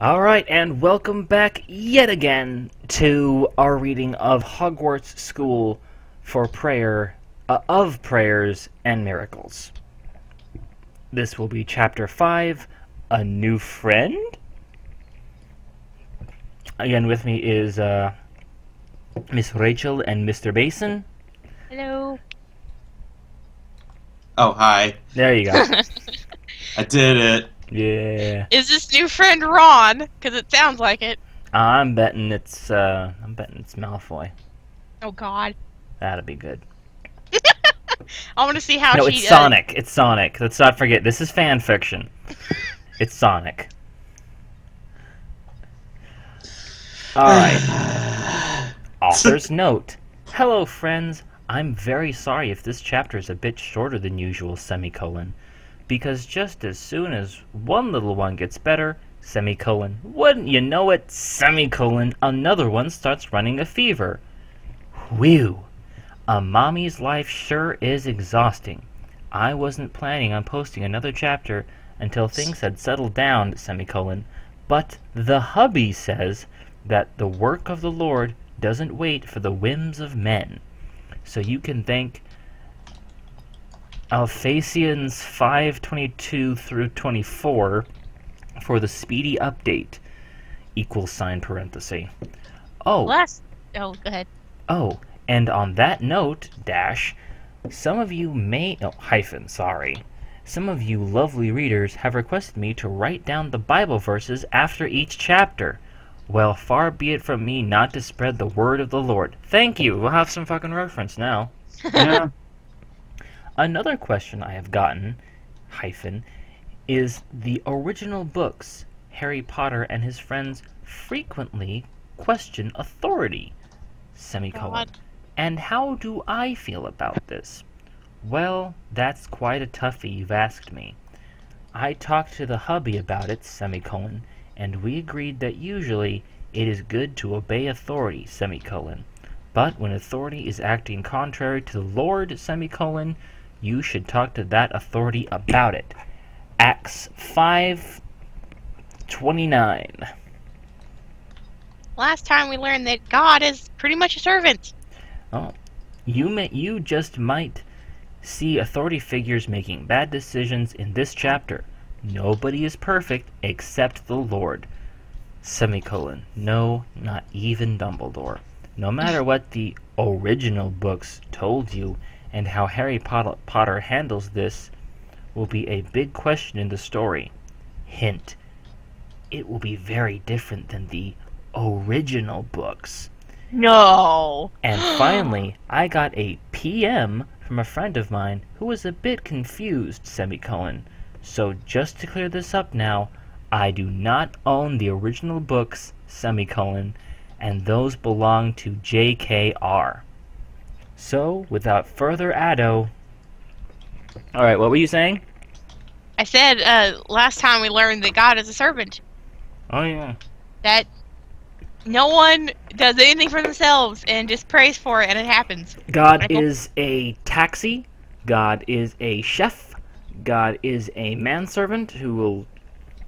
Alright, and welcome back yet again to our reading of Hogwarts School for Prayer, of Prayers and Miracles. This will be Chapter 5, A New Friend? Again, with me is Miss Rachel and Mr. Basin. Hello. Oh, hi. There you go. I did it. Yeah. Is this new friend Ron? Because it sounds like it. I'm betting it's Malfoy. Oh God. That'll be good. I want to see how No, she. it's Sonic. It's Sonic. Let's not forget. This is fan fiction. It's Sonic. Alright. Author's note. Hello, friends. I'm very sorry if this chapter is a bit shorter than usual, semicolon. Because just as soon as one little one gets better, semicolon, wouldn't you know it, semicolon, another one starts running a fever. Whew. A mommy's life sure is exhausting. I wasn't planning on posting another chapter until things had settled down, semicolon, but the hubby says that the work of the Lord doesn't wait for the whims of men. So you can thank Alphasians 5:22 through 24 for the speedy update, =parenthesis. Oh. Oh, go ahead. Oh, and on that note, some of you some of you lovely readers have requested me to write down the Bible verses after each chapter. Well, far be it from me not to spread the word of the Lord. Thank you. We'll have some fucking reference now. Yeah. Another question I have gotten, is the original books, Harry Potter and his friends frequently question authority, God. And how do I feel about this? Well, that's quite a toughie you've asked me. I talked to the hubby about it, and we agreed that usually it is good to obey authority, but when authority is acting contrary to the Lord, you should talk to that authority about it. Acts 5:29. Last time we learned that God is pretty much a servant. Oh, you just might see authority figures making bad decisions in this chapter. Nobody is perfect except the Lord, No, not even Dumbledore. No matter what the original books told you, and how Harry Potter handles this will be a big question in the story. Hint, it will be very different than the original books. No. And finally, I got a PM from a friend of mine who was a bit confused, So just to clear this up now, I do not own the original books, and those belong to JKR. So, without further ado... Alright, what were you saying? I said last time we learned that God is a servant. Oh, yeah. That no one does anything for themselves and just prays for it and it happens. God is a taxi. God is a chef. God is a manservant who will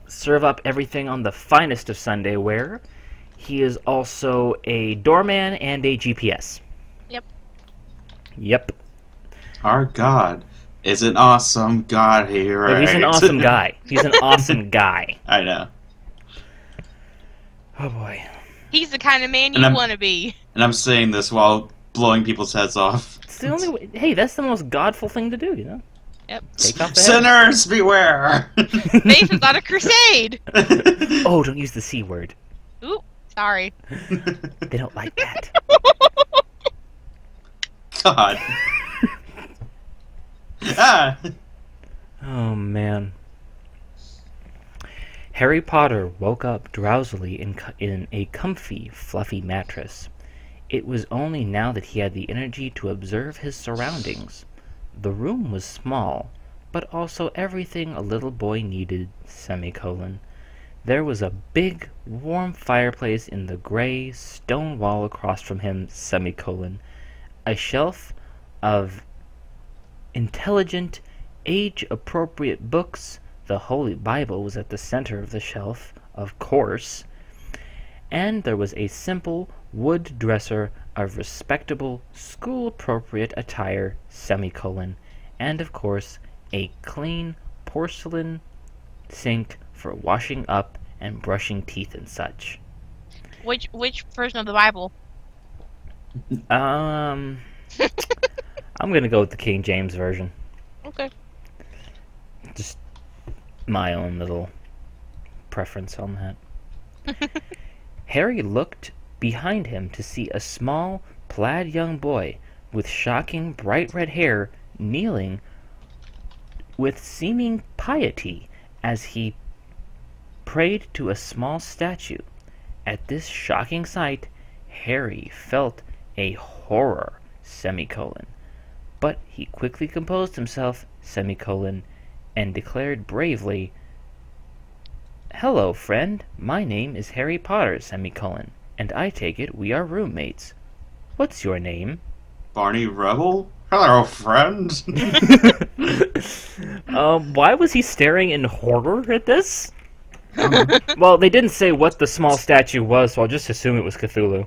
serve up everything on the finest of Sunday wear. He is also a doorman and a GPS. Yep. Our God is an awesome God here. Right? He's an awesome guy. He's an awesome guy. I know. Oh boy. He's the kind of man you want to be. And I'm saying this while blowing people's heads off. It's the only way. Hey, that's the most godful thing to do, you know? Yep. Take off the Sinners, beware! Faith is on a crusade! Oh, don't use the C word. Ooh, sorry. They don't like that. God. Ah. Oh, man. Harry Potter woke up drowsily in a comfy, fluffy mattress. It was only now that he had the energy to observe his surroundings. The room was small, but also everything a little boy needed, There was a big, warm fireplace in the gray stone wall across from him, A shelf of intelligent, age-appropriate books. The Holy Bible was at the center of the shelf, of course. And there was a simple wood dresser of respectable, school-appropriate attire, semicolon, and of course, a clean porcelain sink for washing up and brushing teeth and such. Which version of the Bible? I'm gonna go with the King James version. Okay. Just my own little preference on that. Harry looked behind him to see a small, plaid young boy with shocking bright red hair kneeling with seeming piety as he prayed to a small statue. At this shocking sight, Harry felt a horror, semicolon. But he quickly composed himself, semicolon, and declared bravely, "Hello, friend. My name is Harry Potter, semicolon, and I take it we are roommates. What's your name?" Barney Rebel? Hello, friend. Why was he staring in horror at this? Well, they didn't say what the small statue was, so I'll just assume it was Cthulhu.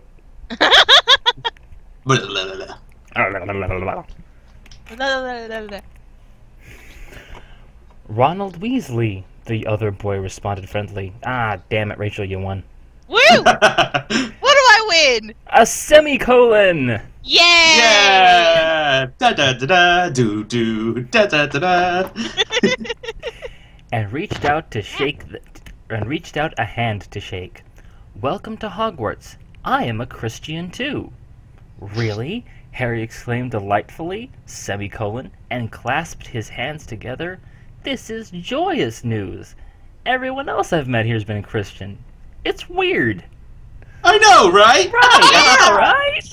Ronald Weasley, the other boy responded friendly. Ah, damn it, Rachel, you won. Woo! What do I win? A semicolon! Yay! Yeah! Da da da da, do do, da da da da. And reached out a hand to shake. "Welcome to Hogwarts. I am a Christian too." "Really?" Harry exclaimed delightfully, semicolon, and clasped his hands together. "This is joyous news. Everyone else I've met here's been a Christian. It's weird." I know, right? Right?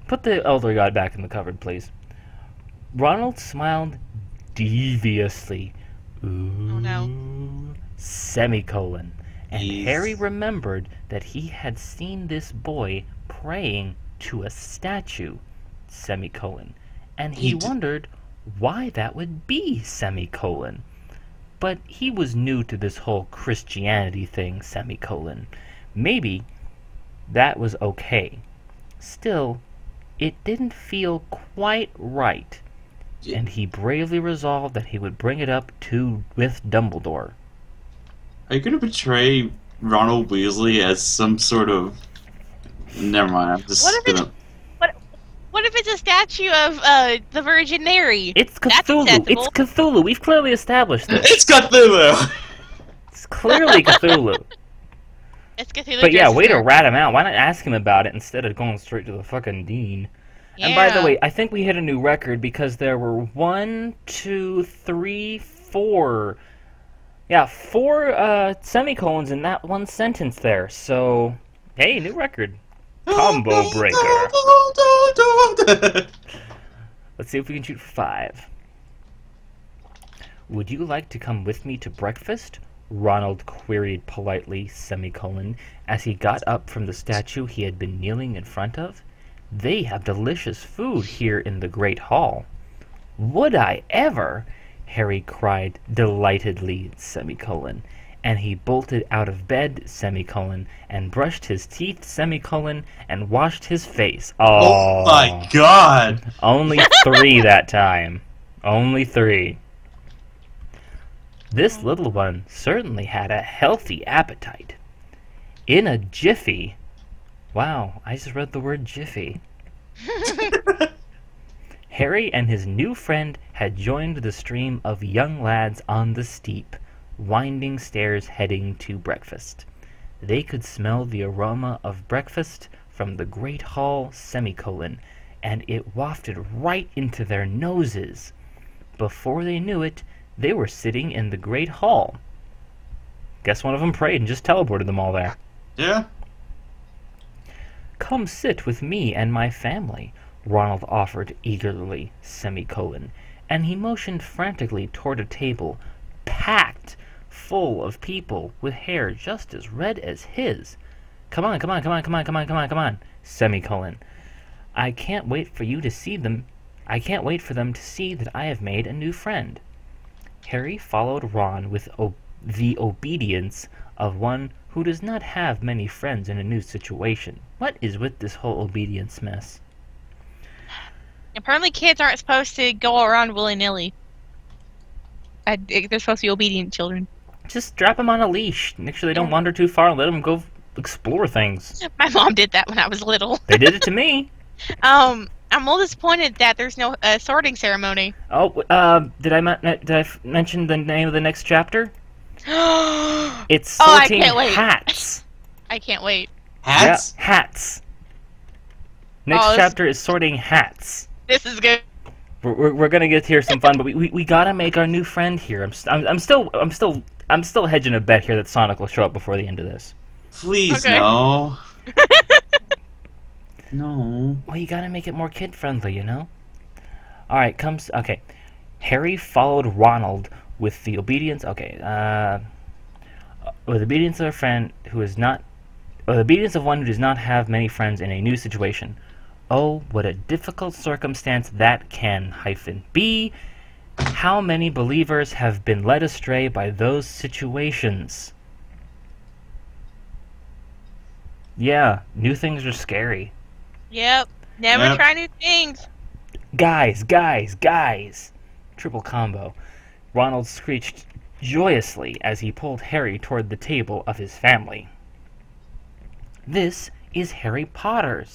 Put the Elder God back in the cupboard, please. Ronald smiled deviously. Ooh, Oh no. semicolon. And Jeez. Harry remembered that he had seen this boy praying to a statue, semicolon. And he wondered why that would be, semicolon. But he was new to this whole Christianity thing, semicolon. Maybe that was okay. Still, it didn't feel quite right. And he bravely resolved that he would bring it up with Dumbledore. Are you gonna portray Ronald Weasley as some sort of... Never mind, I'm just What if gonna... What if it's a statue of the Virgin Mary? It's That's Cthulhu. acceptable. It's Cthulhu. We've clearly established this. It's Cthulhu! It's clearly Cthulhu. It's Cthulhu. But yeah, dresses way to her. rat him out. Why not ask him about it instead of going straight to the fucking dean? Yeah. And by the way, I think we hit a new record because there were 1, 2, 3, 4. Yeah, 4 semicolons in that one sentence there. So, hey, new record. Combo breaker. Let's see if we can shoot 5. "Would you like to come with me to breakfast?" Ronald queried politely, semicolon, as he got up from the statue he had been kneeling in front of. "They have delicious food here in the Great Hall." "Would I ever?" Harry cried delightedly, semicolon, and he bolted out of bed, semicolon, and brushed his teeth, semicolon, and washed his face. Oh my god! Only 3 that time. Only 3. This little one certainly had a healthy appetite. In a jiffy... Wow, I just read the word jiffy. Harry and his new friend had joined the stream of young lads on the steep, winding stairs heading to breakfast. They could smell the aroma of breakfast from the great hall, semicolon, and it wafted right into their noses. Before they knew it, they were sitting in the great hall. Guess one of them prayed and just teleported them all there. Yeah? "Come sit with me and my family," Ronald offered eagerly, semicolon, and he motioned frantically toward a table packed full of people with hair just as red as his. Come on, semicolon. I can't wait for them to see that I have made a new friend." Harry followed Ron with the obedience of one who does not have many friends in a new situation. What is with this whole obedience mess? Apparently kids aren't supposed to go around willy-nilly. They're supposed to be obedient children. Just strap them on a leash. Make sure they don't wander too far and let them go explore things. My mom did that when I was little. They did it to me. I'm a little disappointed that there's no sorting ceremony. Oh, did I mention the name of the next chapter? It's sorting hats. I can't wait. Hats? Yeah, hats. Next chapter is sorting hats. This is good. We're gonna get here some fun, but we gotta make our new friend here. I'm still hedging a bet here that Sonic will show up before the end of this. Please, no. No. Well, you gotta make it more kid-friendly, you know? Alright, okay. Harry followed Ronald with the obedience... Okay, with the obedience of a friend who is not... Or the obedience of one who does not have many friends in a new situation. Oh, what a difficult circumstance that can -be. How many believers have been led astray by those situations? Yeah, new things are scary. Yep. Never try new things. Guys! Triple combo. Ronald screeched joyously as he pulled Harry toward the table of his family. This is Harry Potter,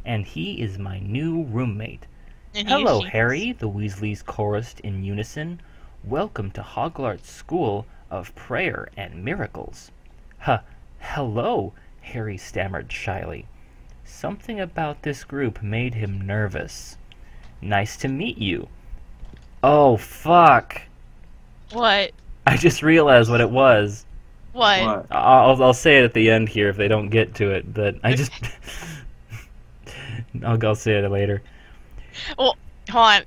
and he is my new roommate. Hello, Harry, the Weasleys chorused in unison. Welcome to Hogwarts School of Prayer and Miracles. Hello, Harry stammered shyly. Something about this group made him nervous. Nice to meet you. Oh, fuck. What? I just realized what it was. What? I'll say it at the end here if they don't get to it, but I just... I'll say it later. Well, hold on.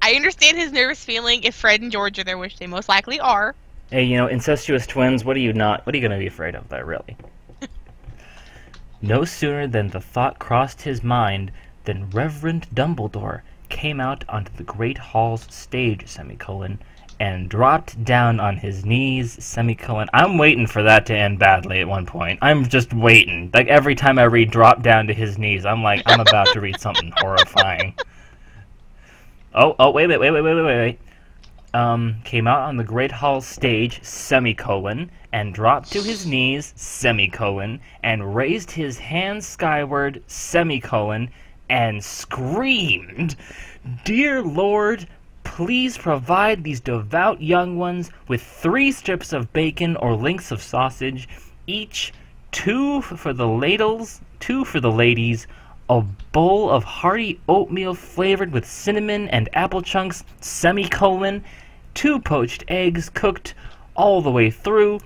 I understand his nervous feeling if Fred and George are there, which they most likely are. Hey, you know, incestuous twins, what are you going to be afraid of there, really? No sooner than the thought crossed his mind than Reverend Dumbledore came out onto the Great Hall's stage, and dropped down on his knees, I'm waiting for that to end badly at one point. I'm just waiting. Like, every time I read drop down to his knees, I'm like, I'm about to read something horrifying. Oh, wait. Came out on the Great Hall stage, and dropped to his knees, and raised his hands skyward, and screamed, "Dear Lord, please provide these devout young ones with 3 strips of bacon or links of sausage, each 2 for the ladles, 2 for the ladies, a bowl of hearty oatmeal flavored with cinnamon and apple chunks, 2 poached eggs cooked all the way through,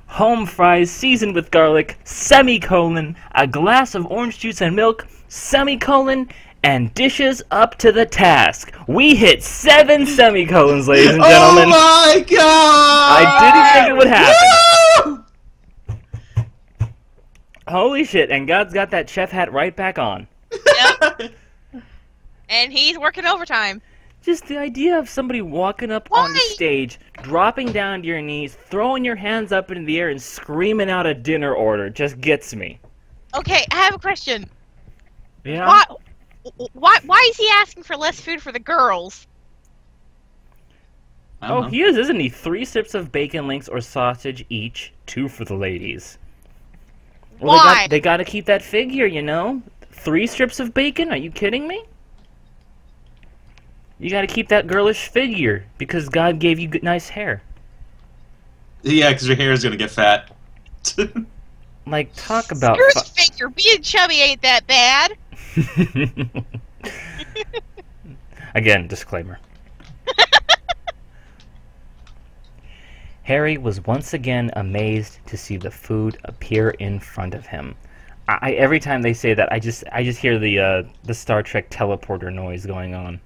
home fries seasoned with garlic, a glass of orange juice and milk, and dishes up to the task." We hit 7 semicolons, ladies and gentlemen. Oh my god! I didn't think it would happen. Holy shit, and God's got that chef hat right back on. Yep. And he's working overtime. Just the idea of somebody walking up on the stage, dropping down to your knees, throwing your hands up into the air, and screaming out a dinner order just gets me. Okay, I have a question. Yeah? Why is he asking for less food for the girls? Oh, he is, isn't he? 3 strips of bacon links or sausage each, 2 for the ladies. Well, Why? They gotta keep that figure, you know? 3 strips of bacon? Are you kidding me? You gotta keep that girlish figure, because God gave you nice hair. Yeah, because your hair is gonna get fat. Like, talk about... Screw the figure! Being chubby ain't that bad! Again, disclaimer. Harry was once again amazed to see the food appear in front of him. Every time they say that, I just hear the Star Trek teleporter noise going on.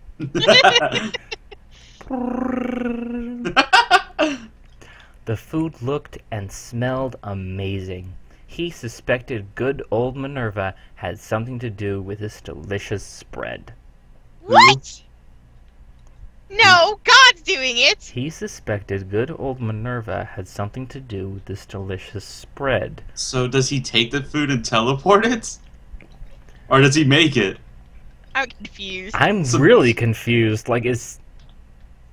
The food looked and smelled amazing. He suspected good old Minerva had something to do with this delicious spread. What? No, God's doing it. He suspected good old Minerva had something to do with this delicious spread. So does he take the food and teleport it? Or does he make it? I'm confused. I'm really confused. Like, is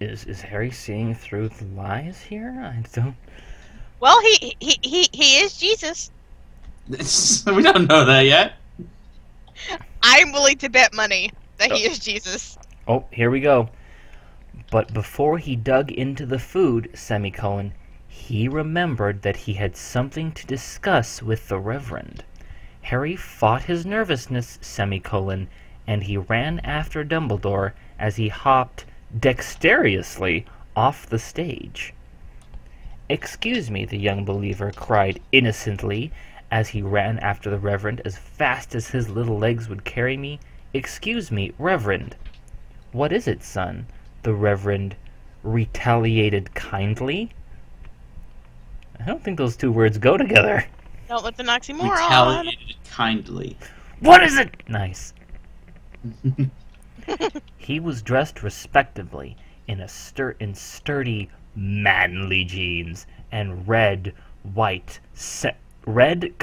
Harry seeing through the lies here? I don't... Well, he is Jesus. We don't know that yet. I'm willing to bet money that he is Jesus. Oh, here we go. But before he dug into the food, semicolon, he remembered that he had something to discuss with the Reverend. Harry fought his nervousness, semicolon, and he ran after Dumbledore as he hopped dexterously off the stage. "Excuse me," the young believer cried innocently as he ran after the Reverend as fast as his little legs would carry me. "Excuse me, Reverend." "What is it, son?" the Reverend retaliated kindly. I don't think those two words go together. Don't let the oxymoron. Retaliated kindly. "What is it?" Nice. He was dressed respectably in sturdy, manly jeans and red, white, white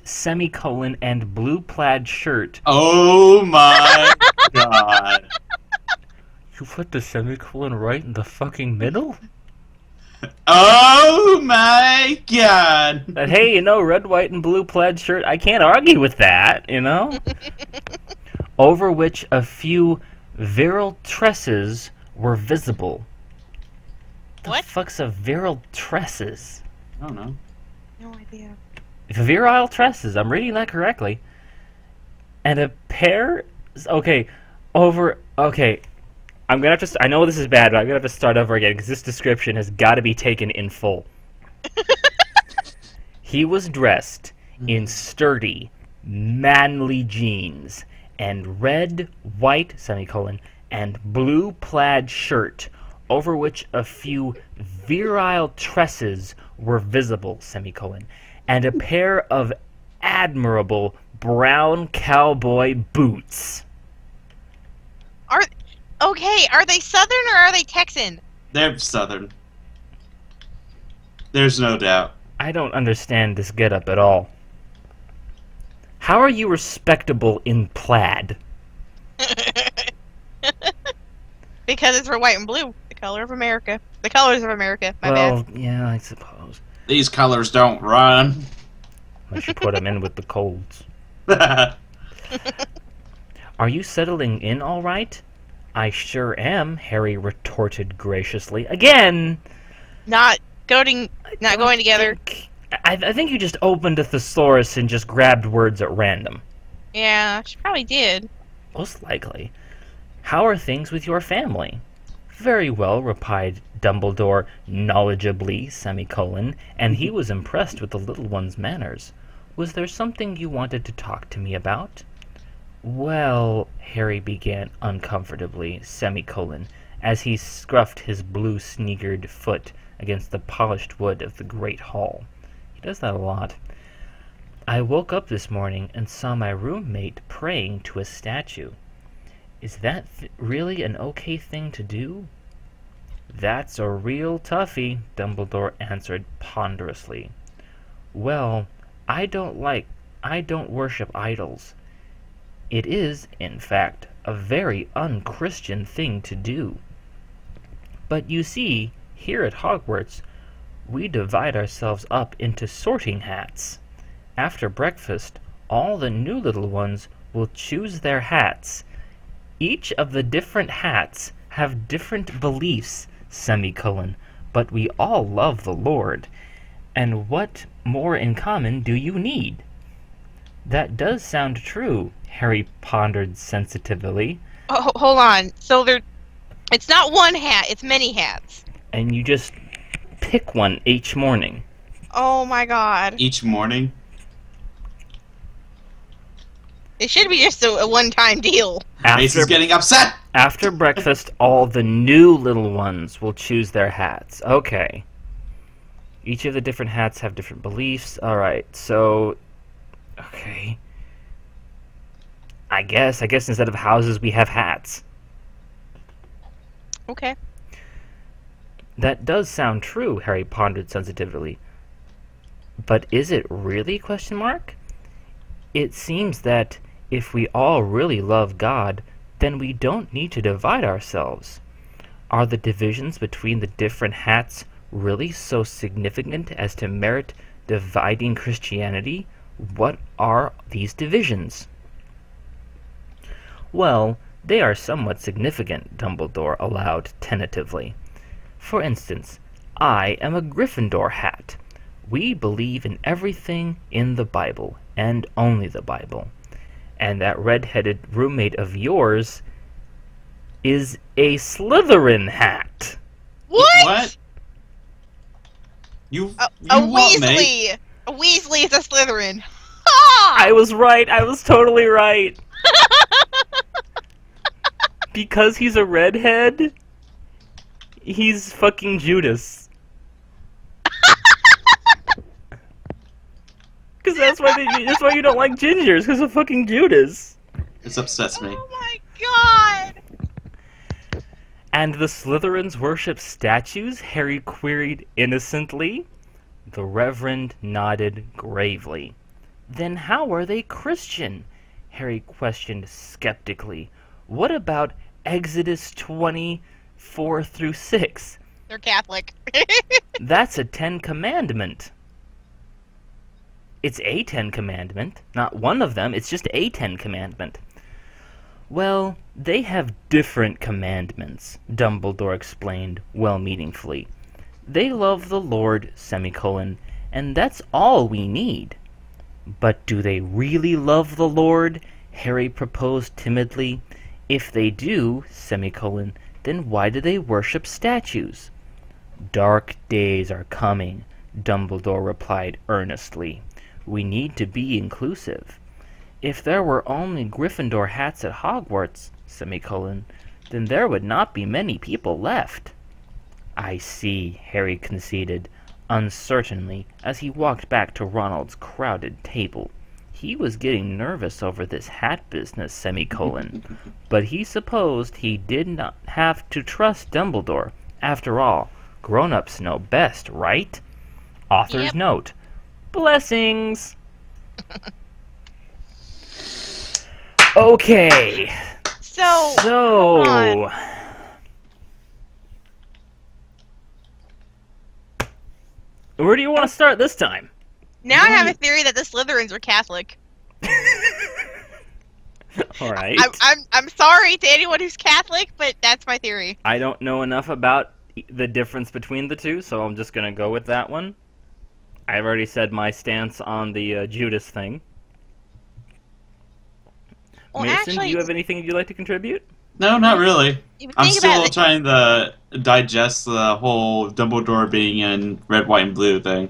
semicolon and blue plaid shirt. Oh my god. You put the semicolon right in the fucking middle? Oh my god. But hey, you know, red, white, and blue plaid shirt, I can't argue with that, you know? Over which a few virile tresses were visible. What? The fuck's a virile tresses? I don't know. No idea. Virile tresses, I'm reading that correctly. And a pair... Okay, I'm gonna have to... I know this is bad, but I'm gonna have to start over again, because this description has got to be taken in full. He was dressed in sturdy, manly jeans, and red, white, semicolon, and blue plaid shirt, over which a few virile tresses were visible, semicolon, and a pair of admirable brown cowboy boots. Are they Southern or are they Texan? They're Southern. There's no doubt. I don't understand this getup at all. How are you respectable in plaid? Because it's for white and blue. The color of America. The colors of America. My Well, bad. yeah, I suppose. These colors don't run. Unless you put them in with the colds. Are you settling in all right? I sure am, Harry retorted graciously. Again! Not going together. I think you just opened a thesaurus and just grabbed words at random. Yeah, she probably did. Most likely. How are things with your family? Very well, replied Dumbledore knowledgeably, semicolon, and he was impressed with the little one's manners. Was there something you wanted to talk to me about? Well, Harry began uncomfortably, semicolon, as he scruffed his blue-sneakered foot against the polished wood of the great hall. He does that a lot. I woke up this morning and saw my roommate praying to a statue. Is that really an okay thing to do? That's a real toughie, Dumbledore answered ponderously. Well, I don't worship idols. It is, in fact, a very unchristian thing to do. But you see, here at Hogwarts, we divide ourselves up into sorting hats. After breakfast, all the new little ones will choose their hats. Each of the different hats have different beliefs, semicolon, but we all love the Lord. And what more in common do you need? That does sound true, Harry pondered sensitively. Oh, hold on. So it's not one hat, it's many hats. And you just pick one each morning. Oh my god. Each morning? It should be just a one-time deal. Mason's getting upset! After breakfast, all the new little ones will choose their hats. Okay. Each of the different hats have different beliefs. Alright, so... Okay. I guess instead of houses we have hats. Okay. That does sound true, Harry pondered sensitively. But is it really? Question mark? It seems that if we all really love God, then we don't need to divide ourselves. Are the divisions between the different hats really so significant as to merit dividing Christianity? What are these divisions? Well, they are somewhat significant, Dumbledore allowed tentatively. For instance, I am a Gryffindor hat. We believe in everything in the Bible, and only the Bible. And that red-headed roommate of yours is a Slytherin hat. What? You A what, mate? Weasley! A Weasley is a Slytherin. Ha! I was right. I was totally right. Because he's a redhead, he's fucking Judas. Because that's why you don't like gingers, because of fucking Judas. This upsets me. Oh my god! And the Slytherins worship statues? Harry queried innocently. The Reverend nodded gravely. Then how are they Christian? Harry questioned skeptically. What about Exodus 24 through 6? They're Catholic. That's a 10 commandment. It's a 10 commandment. Not one of them, it's just a 10 commandment. Well, they have different commandments, Dumbledore explained well-meaningfully. They love the Lord, semicolon, and that's all we need. But do they really love the Lord? Harry proposed timidly. If they do, semicolon, then why do they worship statues? Dark days are coming, Dumbledore replied earnestly. We need to be inclusive. If there were only Gryffindor hats at Hogwarts, semicolon, then there would not be many people left. I see, Harry conceded, uncertainly, as he walked back to Ronald's crowded table. He was getting nervous over this hat business, semicolon, but he supposed he did not have to trust Dumbledore. After all, grown-ups know best, right? Author's note. Blessings! Okay. So where do you want to start this time? now I have a theory that the Slytherins are Catholic. All right. I'm sorry to anyone who's Catholic, but that's my theory. I don't know enough about the difference between the two, so I'm just gonna go with that one. I've already said my stance on the Judas thing. Well, Mason, actually, do you have anything you'd like to contribute? No, not really. If you I'm think about still it- trying to digest the whole Dumbledore being in red, white, and blue thing.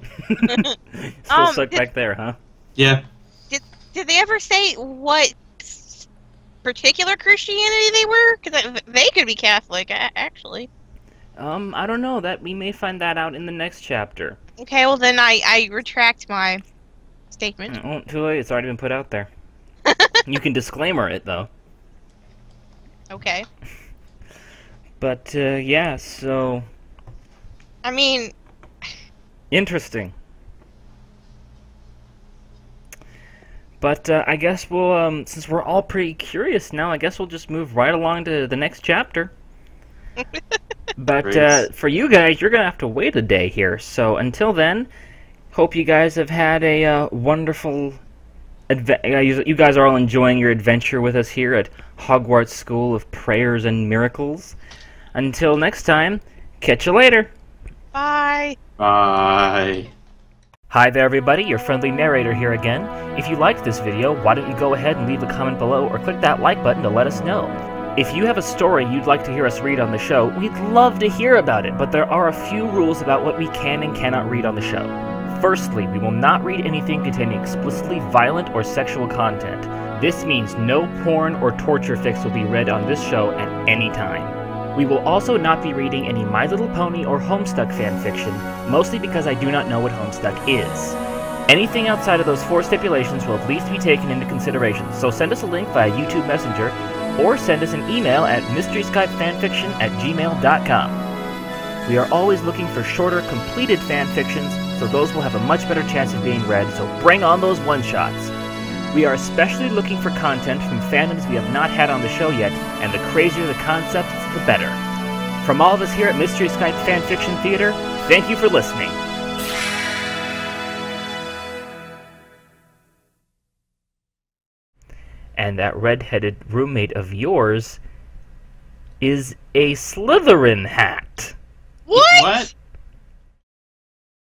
Still stuck back there, huh? Yeah. Did they ever say what particular Christianity they were? Because they could be Catholic, actually. I don't know. That we may find that out in the next chapter. Okay, well then I retract my statement. Oh, too late. It's already been put out there. You can disclaimer it, though. Okay. But, yeah, so... I mean... Interesting. But, I guess we'll, since we're all pretty curious now, I guess we'll just move right along to the next chapter. But, for you guys, you're gonna have to wait a day here. So, until then, hope you guys have had a, wonderful... you guys are all enjoying your adventure with us here at Hogwarts School of Prayers and Miracles. Until next time, catch you later. Bye. Bye. Hi there everybody, your friendly narrator here again. If you liked this video, why don't you go ahead and leave a comment below or click that like button to let us know. If you have a story you'd like to hear us read on the show, we'd love to hear about it, but there are a few rules about what we can and cannot read on the show. Firstly, we will not read anything containing explicitly violent or sexual content. This means no porn or torture fics will be read on this show at any time. We will also not be reading any My Little Pony or Homestuck fanfiction, mostly because I do not know what Homestuck is. Anything outside of those 4 stipulations will at least be taken into consideration, so send us a link via YouTube Messenger, or send us an email at MysterySkypeFanFiction@gmail.com. We are always looking for shorter, completed fanfictions, so those will have a much better chance of being read, so bring on those one-shots. We are especially looking for content from fandoms we have not had on the show yet, and the crazier the concepts, the better. From all of us here at Mystery Skype Fanfiction Theater, thank you for listening. And that red-headed roommate of yours is a Slytherin hat. What? What?